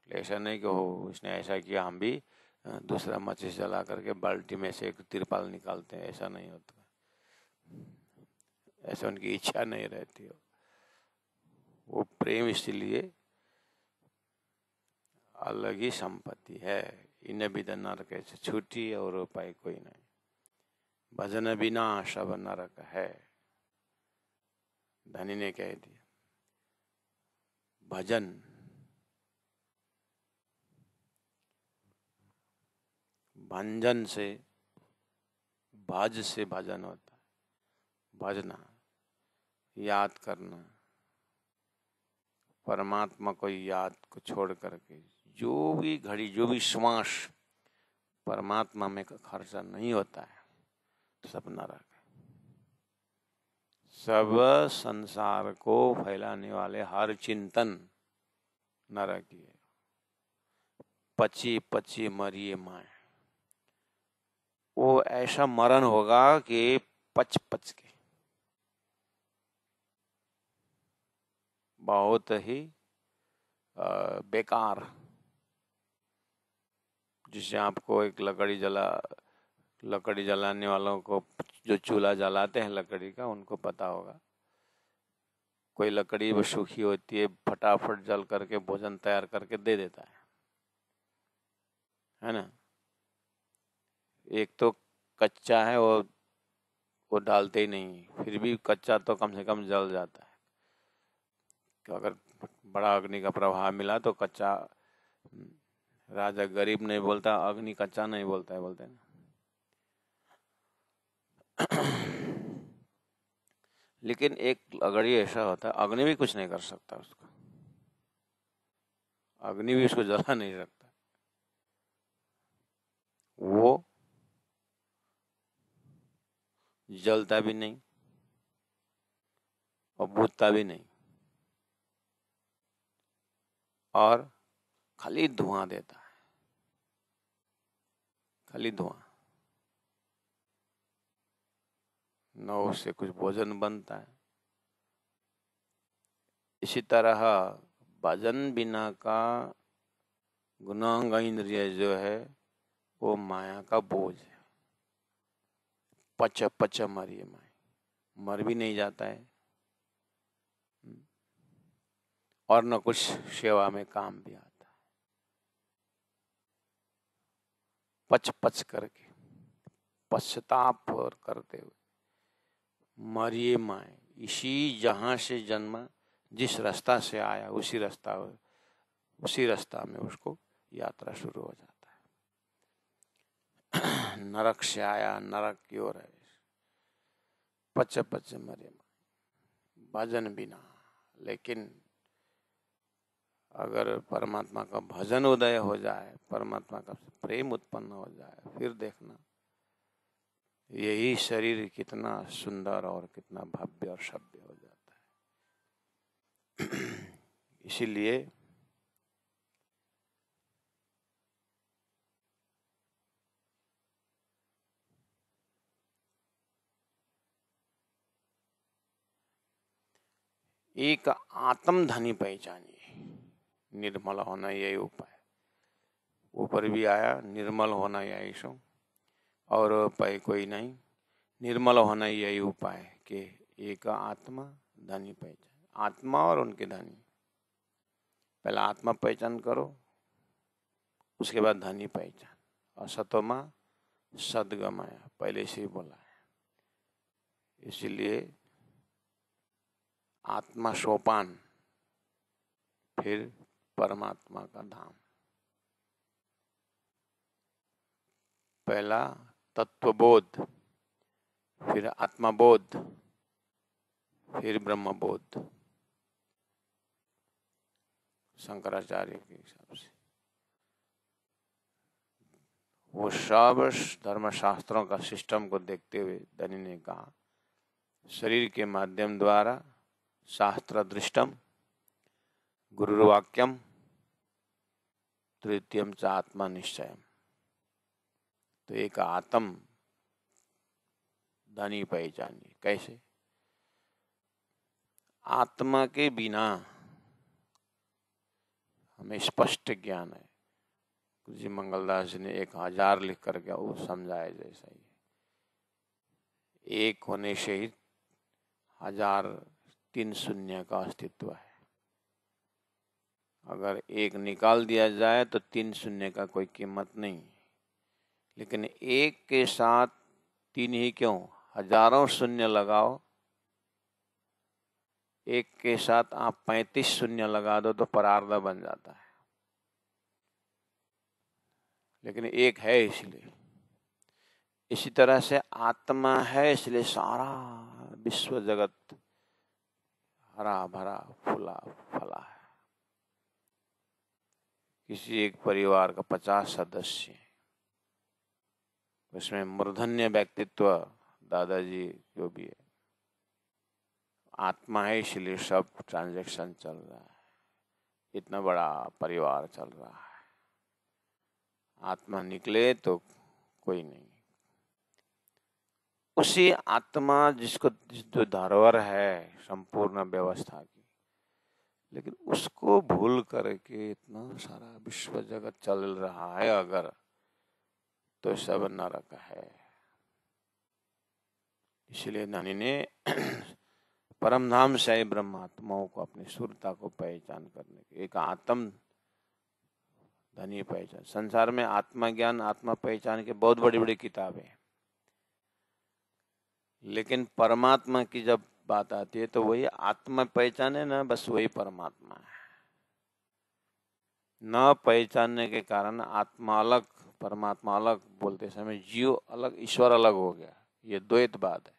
ऐसा नहीं कि हो उसने ऐसा किया हम भी दूसरा माचिस जला करके बाल्टी में से एक तिरपाल निकालते हैं, ऐसा नहीं होता, ऐसा उनकी इच्छा नहीं रहती हो। वो प्रेम इसलिए अलग ही संपत्ति है, इन बिद नरक से छूटी और उपाय कोई नहीं, भजन बिना सब नरक है। धनी ने कह दिया भजन, भंजन से, भज से भजन होता है, भजना याद करना, परमात्मा को याद को छोड़ करके जो भी घड़ी जो भी श्वास परमात्मा में खर्चा नहीं होता है तो सब नरक है। सब संसार को फैलाने वाले हर चिंतन नरक ही है। पची पची मरिए माए, वो ऐसा मरण होगा कि पच पच के बहुत ही बेकार, जिससे आपको एक लकड़ी जलाने वालों को, जो चूल्हा जलाते हैं लकड़ी का, उनको पता होगा। कोई लकड़ी वो सूखी होती है, फटाफट जल करके भोजन तैयार करके दे देता है ना। एक तो कच्चा है वो वो डालते ही नहीं, फिर भी कच्चा तो कम से कम जल जाता है। कि अगर बड़ा अग्नि का प्रभाव मिला तो कच्चा, राजा गरीब नहीं बोलता, अग्नि कच्चा नहीं बोलता है, बोलते हैं ना। लेकिन एक अगर ये ऐसा होता है, अग्नि भी कुछ नहीं कर सकता उसको, अग्नि भी उसको जला नहीं सकता, वो जलता भी नहीं और बुझता भी नहीं, और खाली धुआं देता है, खाली धुआं। न उससे कुछ भोजन बनता है। इसी तरह भजन बिना का गुणांग इंद्रिय जो है वो माया का बोझ है। पच पच मरिए माए, मर भी नहीं जाता है और न कुछ सेवा में काम भी आता है। पच पच करके पश्चाताप और करते हुए मरिए माए, इसी जहां से जन्मा, जिस रास्ता से आया उसी रास्ता में उसको यात्रा शुरू हो जाता है। नरक से आया, नरक की ओर है। पच पच मरे भजन बिना। लेकिन अगर परमात्मा का भजन उदय हो जाए, परमात्मा का प्रेम उत्पन्न हो जाए, फिर देखना यही शरीर कितना सुंदर और कितना भव्य और सभ्य हो जाता है। इसीलिए एक आत्मधनी पहचानिए, निर्मल होना यही उपाय। ऊपर भी आया, निर्मल होना यही सो, और उपाय कोई नहीं। निर्मल होना यही उपाय कि एक आत्मा धनी पहचान, आत्मा और उनके धनी। पहले आत्मा पहचान करो, उसके बाद धनी पहचान। असतोमा सदगमया, पहले से ही बोला है। इसीलिए आत्मा सोपान, फिर परमात्मा का धाम। पहला तत्वबोध, फिर आत्मबोध, फिर ब्रह्मबोध, शंकराचार्य के हिसाब से। वो सब धर्मशास्त्रों का सिस्टम को देखते हुए धनी ने कहा, शरीर के माध्यम द्वारा शास्त्र दृष्टम गुरुर्वाक्यम तृतीयम च आत्मा निश्चयम। तो एक आत्म धनी पहचानिए। कैसे? आत्मा के बिना हमें स्पष्ट ज्ञान है। गुरु जी मंगलदास जी ने 1000 लिख करके वो समझाया जैसा ही, एक होने से ही 1003 शून्य का अस्तित्व है। अगर एक निकाल दिया जाए तो 3 शून्य का कोई कीमत नहीं। लेकिन एक के साथ 3 ही क्यों, हजारों शून्य लगाओ, एक के साथ आप 35 शून्य लगा दो तो परार्धा बन जाता है। लेकिन एक है इसलिए। इसी तरह से आत्मा है इसलिए सारा विश्व जगत हरा भरा फूला फला है। किसी एक परिवार का 50 सदस्य, उसमें मूर्धन्य व्यक्तित्व दादाजी जो भी है, आत्मा है इसलिए सब ट्रांजैक्शन चल रहा है, इतना बड़ा परिवार चल रहा है। आत्मा निकले तो कोई नहीं। उसी आत्मा जिसको, जो धरोहर है संपूर्ण व्यवस्था की, लेकिन उसको भूल करके इतना सारा विश्व जगत चल रहा है अगर, तो सब नरक है। इसलिए धनी ने परम धाम से ब्रह्मात्माओं को अपनी सुरता को पहचान करने की एक आत्म धनी पहचान। संसार में आत्मा ज्ञान, आत्मा पहचान के बहुत बड़ी बड़ी किताबें हैं। लेकिन परमात्मा की जब बात आती है तो वही आत्मा पहचाने ना, बस वही परमात्मा है। न पहचानने के कारण आत्मा अलग परमात्मा अलग बोलते समय जीव अलग ईश्वर अलग हो गया, ये द्वैतवाद है।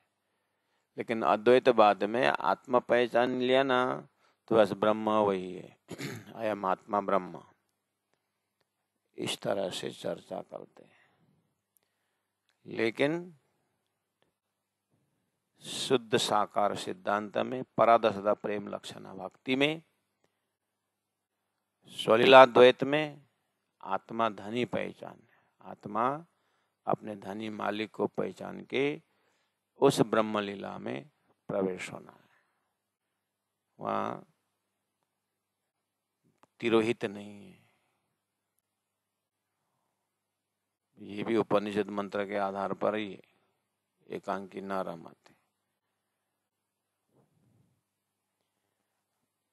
लेकिन अद्वैतवाद में आत्मा पहचान लिया ना तो बस ब्रह्म वही है, अयम आत्मा ब्रह्म, इस तरह से चर्चा करते हैं। लेकिन शुद्ध साकार सिद्धांत में परादशदा प्रेम लक्षणा भक्ति में स्वलीलाद्वैत में आत्मा धनी पहचान, आत्मा अपने धनी मालिक को पहचान के उस ब्रह्म लीला में प्रवेश होना है। वहाँ तिरोहित नहीं है। ये भी उपनिषद मंत्र के आधार पर ही है, एकांकी न रमते।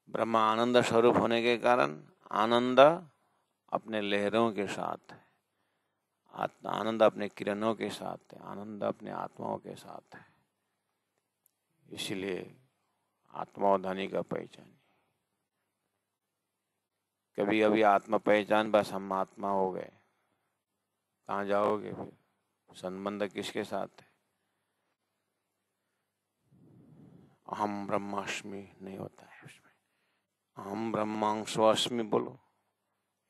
ब्रह्म आनंद स्वरूप होने के कारण आनंद अपने लहरों के साथ है, आनंद अपने किरणों के साथ है, आनंद अपने आत्माओं के साथ है। इसलिए आत्मा और धनी का पहचान। कभी अभी आत्मा पहचान बस हम आत्मा हो गए, कहाँ जाओगे फिर? संबंध किसके साथ है? अहम ब्रह्मास्मि नहीं होता है उसमें। अहम ब्रह्मांशोऽस्मि बोलो,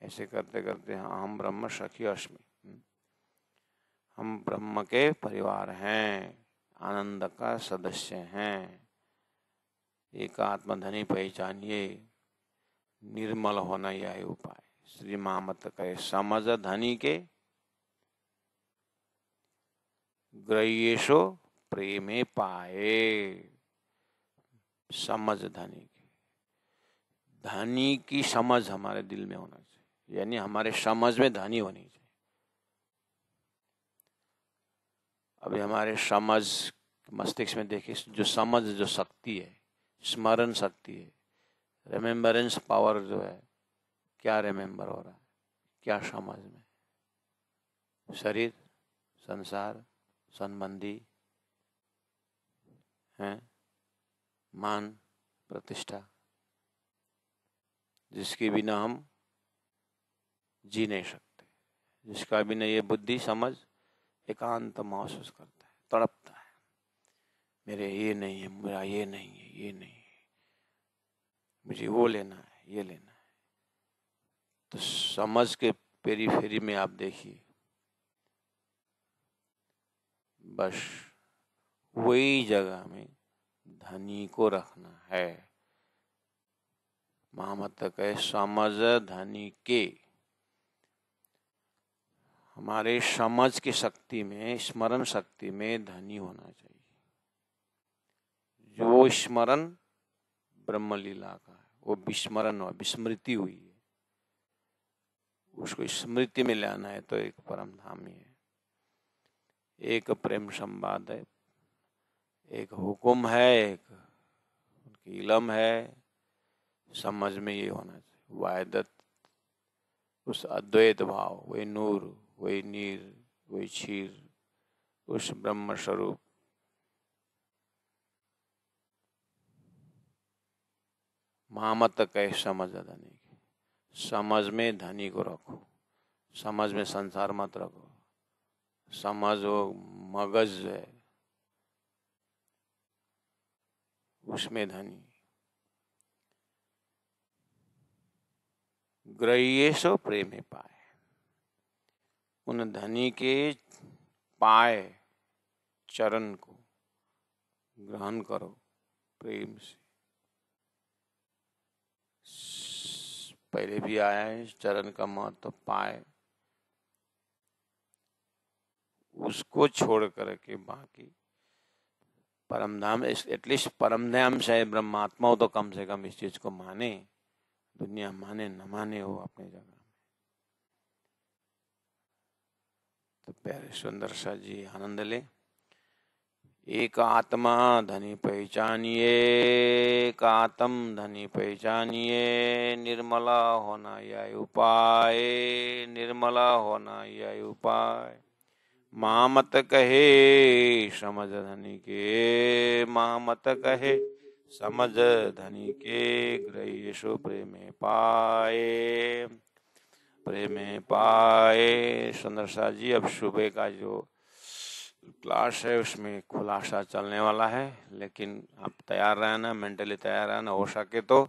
ऐसे करते करते अहम ब्रह्म सखी अस्मि, हम ब्रह्म के परिवार हैं, आनंद का सदस्य हैं। एक आत्मधनी पहचानिए, निर्मल होना यह उपाय। श्री महामत कहे समझ धनी के ग्रह्येशो प्रेमे पाए। समझ धनी की, धनी की समझ हमारे दिल में होना चाहिए, यानी हमारे समझ में धनी होनी चाहिए। अभी हमारे समझ मस्तिष्क में देखिए, जो समझ जो शक्ति है, स्मरण शक्ति है, रिमेम्बरेंस पावर जो है, क्या रिमेम्बर हो रहा है, क्या समझ में? शरीर, संसार, संबंधी हैं, मान, प्रतिष्ठा, जिसके बिना हम जी नहीं सकते, जिसका बिना ये बुद्धि समझ एकांत महसूस करता है, तड़पता है, मेरे ये नहीं है, मेरा ये नहीं है, ये नहीं है, मुझे वो लेना है, ये लेना है। तो समझ के पेरीफेरी में आप देखिए, बस वही जगह में धनी को रखना है। महामत कहे समझ धनी के, हमारे समझ की शक्ति में, स्मरण शक्ति में धनी होना चाहिए। जो स्मरण ब्रह्म लीला का है, वो विस्मरण हुआ, विस्मृति हुई है, उसको स्मृति में लाना है तो एक परम धाम ही है, एक प्रेम संवाद है, एक हुक्म है, एक उनकी इलम है। समझ में ये होना चाहिए वायदत, उस अद्वैत भाव, वही नूर, वही नीर, वही क्षीर, उस ब्रह्म स्वरूप। महामत कहे समझ धनी की, समझ में धनी को रखो, समझ में संसार मत रखो। समझ वो मगज है, उसमें धनी। ग्रह्येशो प्रेमे पाए, उन धनी के पाए चरण को ग्रहण करो प्रेम से। पहले भी आया है चरण का महत्व, पाए, उसको छोड़ करके बाकी परमधाम, एटलीस्ट परमधाम से ब्रह्मात्मा हो तो कम से कम इस चीज को माने। दुनिया माने न माने हो अपने जगह में। तो प्यारे सुंदर सा जी आनंद ले। एक आत्मा धनी पहचानिए, एक आत्म धनी पहचानिए, निर्मला होना यह उपाय, निर्मला होना यह उपाय। माँ मत कहे समझ धनी के, माँ मत कहे समझ धनी के, ग्रहीषु प्रेमे पाए, प्रेमे पाए। सुंदरसा जी, अब सुबह का जो क्लास है उसमें खुलासा चलने वाला है, लेकिन आप तैयार रहना, मेंटली तैयार रहना। हो सके तो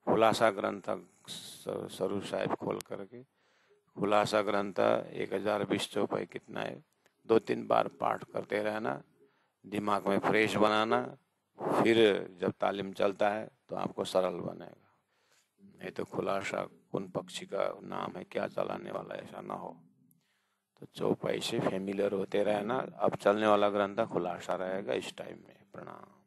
खुलासा ग्रंथ स्वरूप साहिब खोल करके, खुलासा ग्रंथ 1020 चौपाई कितना है, 2-3 बार पाठ करते रहना, दिमाग में फ्रेश बनाना, फिर जब तालीम चलता है तो आपको सरल बनेगा। नहीं तो खुलासा कौन पक्षी का नाम है, क्या चलाने वाला, ऐसा ना हो। तो चौपाई से फेमिलियर होते रहना। अब चलने वाला ग्रंथ खुलासा रहेगा इस टाइम में। प्रणाम।